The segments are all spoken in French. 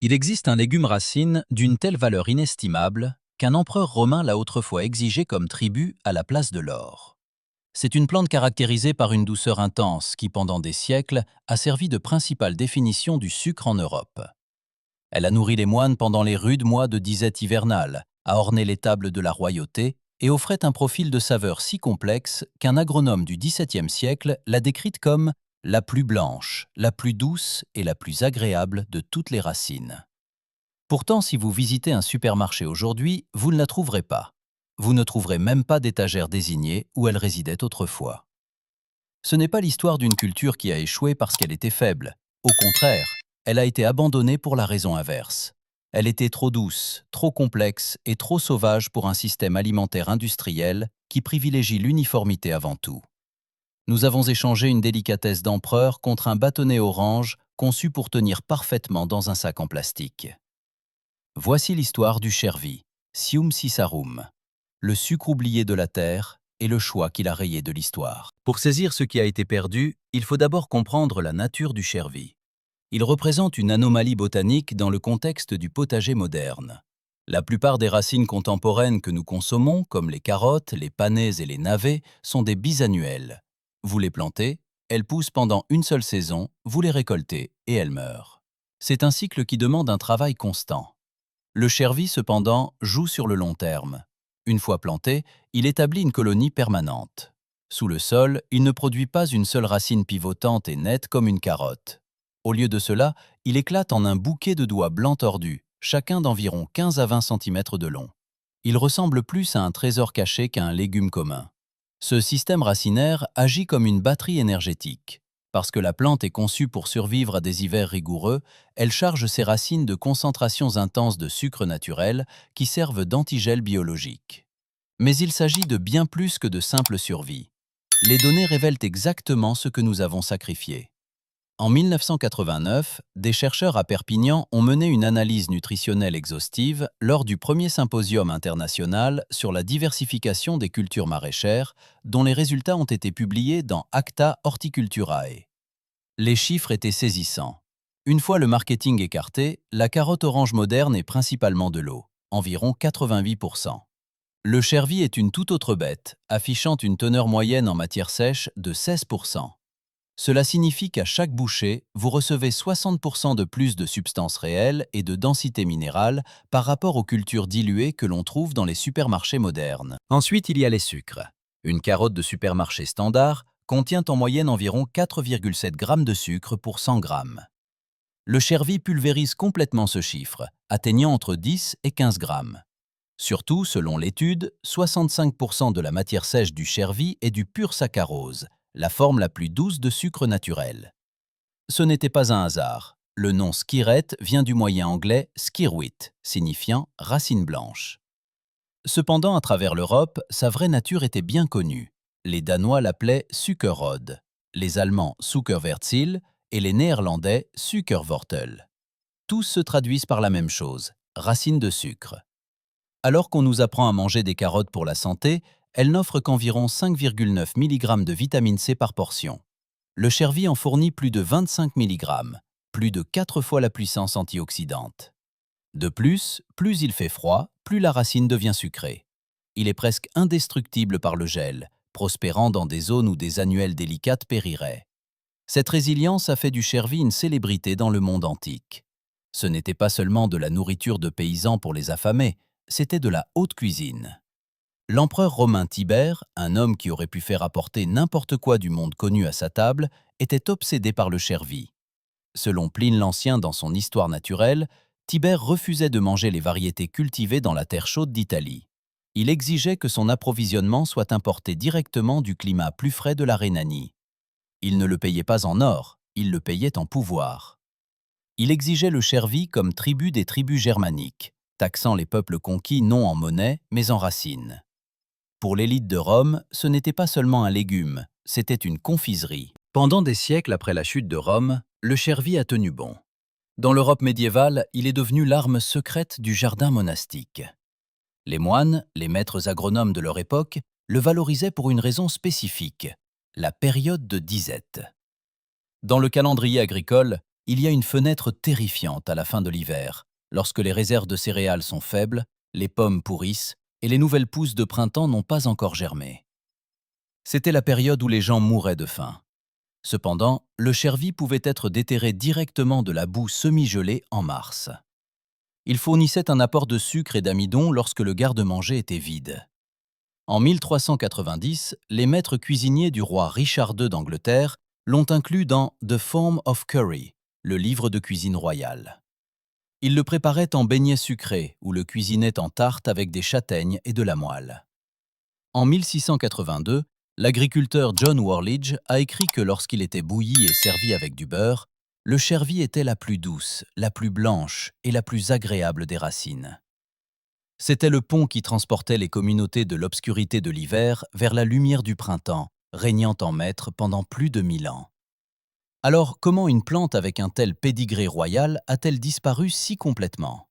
Il existe un légume racine d'une telle valeur inestimable qu'un empereur romain l'a autrefois exigé comme tribut à la place de l'or. C'est une plante caractérisée par une douceur intense qui, pendant des siècles, a servi de principale définition du sucre en Europe. Elle a nourri les moines pendant les rudes mois de disette hivernale, a orné les tables de la royauté et offrait un profil de saveur si complexe qu'un agronome du XVIIe siècle l'a décrite comme la plus blanche, la plus douce et la plus agréable de toutes les racines. Pourtant, si vous visitez un supermarché aujourd'hui, vous ne la trouverez pas. Vous ne trouverez même pas d'étagère désignée où elle résidait autrefois. Ce n'est pas l'histoire d'une culture qui a échoué parce qu'elle était faible. Au contraire, elle a été abandonnée pour la raison inverse. Elle était trop douce, trop complexe et trop sauvage pour un système alimentaire industriel qui privilégie l'uniformité avant tout. Nous avons échangé une délicatesse d'empereur contre un bâtonnet orange conçu pour tenir parfaitement dans un sac en plastique. Voici l'histoire du chervi, Sium Cisarum, le sucre oublié de la terre et le choix qu'il a rayé de l'histoire. Pour saisir ce qui a été perdu, il faut d'abord comprendre la nature du chervi. Il représente une anomalie botanique dans le contexte du potager moderne. La plupart des racines contemporaines que nous consommons, comme les carottes, les panais et les navets, sont des bisannuelles. Vous les plantez, elles poussent pendant une seule saison, vous les récoltez et elles meurent. C'est un cycle qui demande un travail constant. Le chervi, cependant, joue sur le long terme. Une fois planté, il établit une colonie permanente. Sous le sol, il ne produit pas une seule racine pivotante et nette comme une carotte. Au lieu de cela, il éclate en un bouquet de doigts blancs tordus, chacun d'environ 15 à 20 cm de long. Il ressemble plus à un trésor caché qu'à un légume commun. Ce système racinaire agit comme une batterie énergétique. Parce que la plante est conçue pour survivre à des hivers rigoureux, elle charge ses racines de concentrations intenses de sucre naturel qui servent d'antigel biologique. Mais il s'agit de bien plus que de simple survie. Les données révèlent exactement ce que nous avons sacrifié. En 1989, des chercheurs à Perpignan ont mené une analyse nutritionnelle exhaustive lors du premier symposium international sur la diversification des cultures maraîchères, dont les résultats ont été publiés dans Acta Horticulturae. Les chiffres étaient saisissants. Une fois le marketing écarté, la carotte orange moderne est principalement de l'eau, environ 88%. Le chervi est une toute autre bête, affichant une teneur moyenne en matière sèche de 16%. Cela signifie qu'à chaque bouchée, vous recevez 60% de plus de substances réelles et de densité minérale par rapport aux cultures diluées que l'on trouve dans les supermarchés modernes. Ensuite, il y a les sucres. Une carotte de supermarché standard contient en moyenne environ 4,7 g de sucre pour 100 g. Le chervi pulvérise complètement ce chiffre, atteignant entre 10 et 15 g. Surtout, selon l'étude, 65% de la matière sèche du chervi est du pur saccharose, la forme la plus douce de sucre naturel. Ce n'était pas un hasard. Le nom skirette vient du moyen anglais skirwit, signifiant racine blanche. Cependant, à travers l'Europe, sa vraie nature était bien connue. Les Danois l'appelaient Sukkerrod, les Allemands Zuckerwurzel et les Néerlandais Sukkerwortel. Tous se traduisent par la même chose, racine de sucre. Alors qu'on nous apprend à manger des carottes pour la santé, elles n'offrent qu'environ 5,9 mg de vitamine C par portion. Le chervi en fournit plus de 25 mg, plus de 4 fois la puissance antioxydante. De plus il fait froid, plus la racine devient sucrée. Il est presque indestructible par le gel, prospérant dans des zones où des annuelles délicates périraient. Cette résilience a fait du chervi une célébrité dans le monde antique. Ce n'était pas seulement de la nourriture de paysans pour les affamés, c'était de la haute cuisine. L'empereur romain Tibère, un homme qui aurait pu faire apporter n'importe quoi du monde connu à sa table, était obsédé par le chervi. Selon Pline l'Ancien dans son Histoire naturelle, Tibère refusait de manger les variétés cultivées dans la terre chaude d'Italie. Il exigeait que son approvisionnement soit importé directement du climat plus frais de la Rhénanie. Il ne le payait pas en or, il le payait en pouvoir. Il exigeait le chervi comme tribut des tribus germaniques, taxant les peuples conquis non en monnaie, mais en racines. Pour l'élite de Rome, ce n'était pas seulement un légume, c'était une confiserie. Pendant des siècles après la chute de Rome, le chervi a tenu bon. Dans l'Europe médiévale, il est devenu l'arme secrète du jardin monastique. Les moines, les maîtres agronomes de leur époque, le valorisaient pour une raison spécifique, la période de disette. Dans le calendrier agricole, Il y a une fenêtre terrifiante à la fin de l'hiver, lorsque les réserves de céréales sont faibles, les pommes pourrissent et les nouvelles pousses de printemps n'ont pas encore germé. C'était la période où les gens mouraient de faim. Cependant, le chervi pouvait être déterré directement de la boue semi-gelée en mars. Il fournissait un apport de sucre et d'amidon lorsque le garde-manger était vide. En 1390, les maîtres cuisiniers du roi Richard II d'Angleterre l'ont inclus dans The Form of Curry, le livre de cuisine royale. Ils le préparaient en beignets sucrés ou le cuisinaient en tarte avec des châtaignes et de la moelle. En 1682, l'agriculteur John Worlidge a écrit que lorsqu'il était bouilli et servi avec du beurre, le chervi était la plus douce, la plus blanche et la plus agréable des racines. C'était le pont qui transportait les communautés de l'obscurité de l'hiver vers la lumière du printemps, régnant en maître pendant plus de 1000 ans. Alors, comment une plante avec un tel pédigré royal a-t-elle disparu si complètement?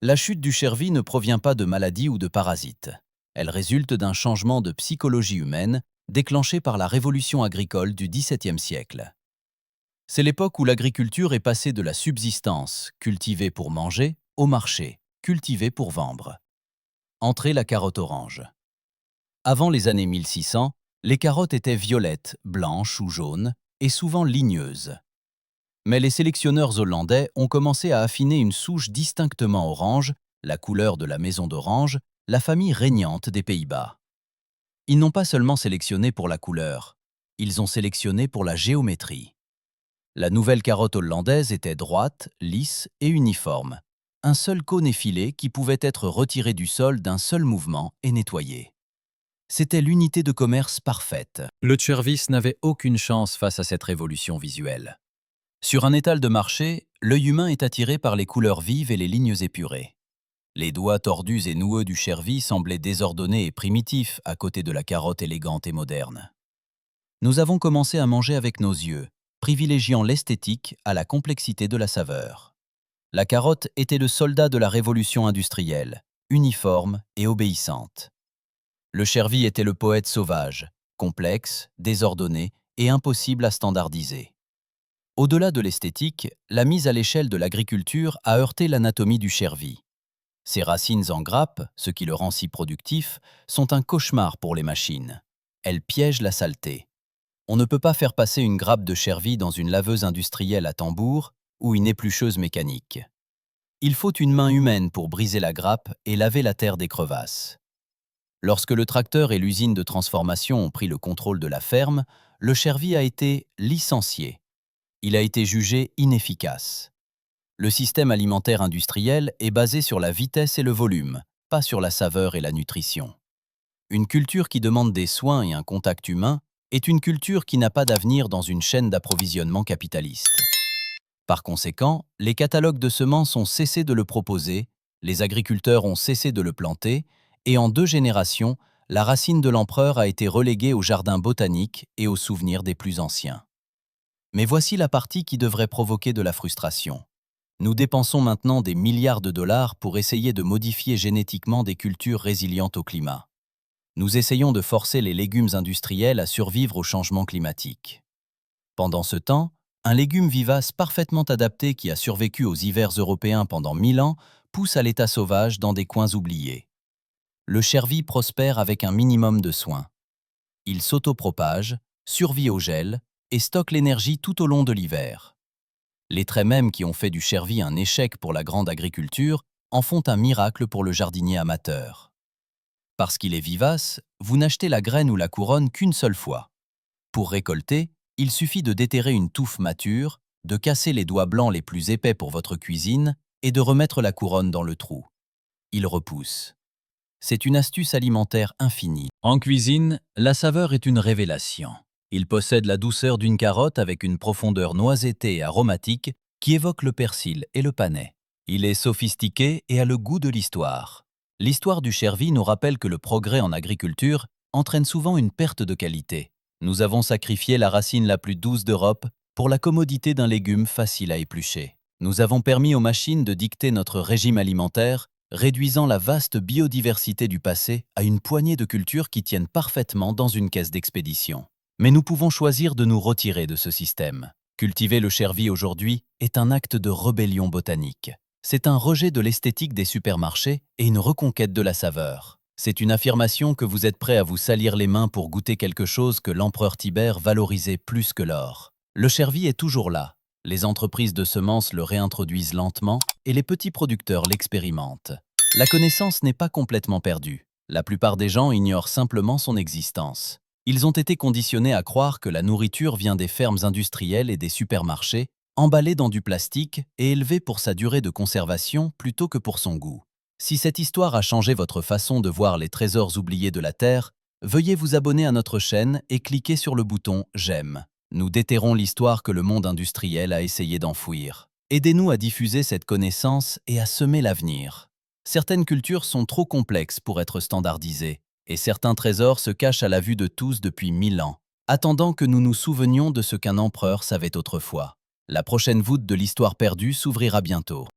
La chute du chervi ne provient pas de maladies ou de parasites. Elle résulte d'un changement de psychologie humaine déclenché par la révolution agricole du XVIIe siècle. C'est l'époque où l'agriculture est passée de la subsistance, cultivée pour manger, au marché, cultivée pour vendre. Entrée la carotte orange. Avant les années 1600, les carottes étaient violettes, blanches ou jaunes, et souvent ligneuses. Mais les sélectionneurs hollandais ont commencé à affiner une souche distinctement orange, la couleur de la maison d'Orange, la famille régnante des Pays-Bas. Ils n'ont pas seulement sélectionné pour la couleur, ils ont sélectionné pour la géométrie. La nouvelle carotte hollandaise était droite, lisse et uniforme. Un seul cône effilé qui pouvait être retiré du sol d'un seul mouvement et nettoyé. C'était l'unité de commerce parfaite. Le Chervis n'avait aucune chance face à cette révolution visuelle. Sur un étal de marché, l'œil humain est attiré par les couleurs vives et les lignes épurées. Les doigts tordus et noueux du chervi semblaient désordonnés et primitifs à côté de la carotte élégante et moderne. Nous avons commencé à manger avec nos yeux, privilégiant l'esthétique à la complexité de la saveur. La carotte était le soldat de la révolution industrielle, uniforme et obéissante. Le chervi était le poète sauvage, complexe, désordonné et impossible à standardiser. Au-delà de l'esthétique, la mise à l'échelle de l'agriculture a heurté l'anatomie du chervi. Ses racines en grappe, ce qui le rend si productif, sont un cauchemar pour les machines. Elles piègent la saleté. On ne peut pas faire passer une grappe de chervi dans une laveuse industrielle à tambour ou une éplucheuse mécanique. Il faut une main humaine pour briser la grappe et laver la terre des crevasses. Lorsque le tracteur et l'usine de transformation ont pris le contrôle de la ferme, le chervi a été licencié. Il a été jugé inefficace. Le système alimentaire industriel est basé sur la vitesse et le volume, pas sur la saveur et la nutrition. Une culture qui demande des soins et un contact humain est une culture qui n'a pas d'avenir dans une chaîne d'approvisionnement capitaliste. Par conséquent, les catalogues de semences ont cessé de le proposer, les agriculteurs ont cessé de le planter, et en 2 générations, la racine de l'empereur a été reléguée au jardin botanique et aux souvenirs des plus anciens. Mais voici la partie qui devrait provoquer de la frustration. Nous dépensons maintenant des milliards de dollars pour essayer de modifier génétiquement des cultures résilientes au climat. Nous essayons de forcer les légumes industriels à survivre au changement climatique. Pendant ce temps, un légume vivace parfaitement adapté qui a survécu aux hivers européens pendant 1000 ans pousse à l'état sauvage dans des coins oubliés. Le chervi prospère avec un minimum de soins. Il s'autopropage, survit au gel et stocke l'énergie tout au long de l'hiver. Les traits mêmes qui ont fait du chervi un échec pour la grande agriculture en font un miracle pour le jardinier amateur. Parce qu'il est vivace, vous n'achetez la graine ou la couronne qu'une seule fois. Pour récolter, il suffit de déterrer une touffe mature, de casser les doigts blancs les plus épais pour votre cuisine et de remettre la couronne dans le trou. Il repousse. C'est une astuce alimentaire infinie. En cuisine, la saveur est une révélation. Il possède la douceur d'une carotte avec une profondeur noisettée et aromatique qui évoque le persil et le panais. Il est sophistiqué et a le goût de l'histoire. L'histoire du chervi nous rappelle que le progrès en agriculture entraîne souvent une perte de qualité. Nous avons sacrifié la racine la plus douce d'Europe pour la commodité d'un légume facile à éplucher. Nous avons permis aux machines de dicter notre régime alimentaire, réduisant la vaste biodiversité du passé à une poignée de cultures qui tiennent parfaitement dans une caisse d'expédition. Mais nous pouvons choisir de nous retirer de ce système. Cultiver le chervi aujourd'hui est un acte de rébellion botanique. C'est un rejet de l'esthétique des supermarchés et une reconquête de la saveur. C'est une affirmation que vous êtes prêt à vous salir les mains pour goûter quelque chose que l'empereur Tibère valorisait plus que l'or. Le chervi est toujours là. Les entreprises de semences le réintroduisent lentement et les petits producteurs l'expérimentent. La connaissance n'est pas complètement perdue. La plupart des gens ignorent simplement son existence. Ils ont été conditionnés à croire que la nourriture vient des fermes industrielles et des supermarchés, emballée dans du plastique et élevée pour sa durée de conservation plutôt que pour son goût. Si cette histoire a changé votre façon de voir les trésors oubliés de la Terre, veuillez vous abonner à notre chaîne et cliquer sur le bouton « J'aime ». Nous déterrons l'histoire que le monde industriel a essayé d'enfouir. Aidez-nous à diffuser cette connaissance et à semer l'avenir. Certaines cultures sont trop complexes pour être standardisées, et certains trésors se cachent à la vue de tous depuis 1000 ans, attendant que nous nous souvenions de ce qu'un empereur savait autrefois. La prochaine voûte de l'histoire perdue s'ouvrira bientôt.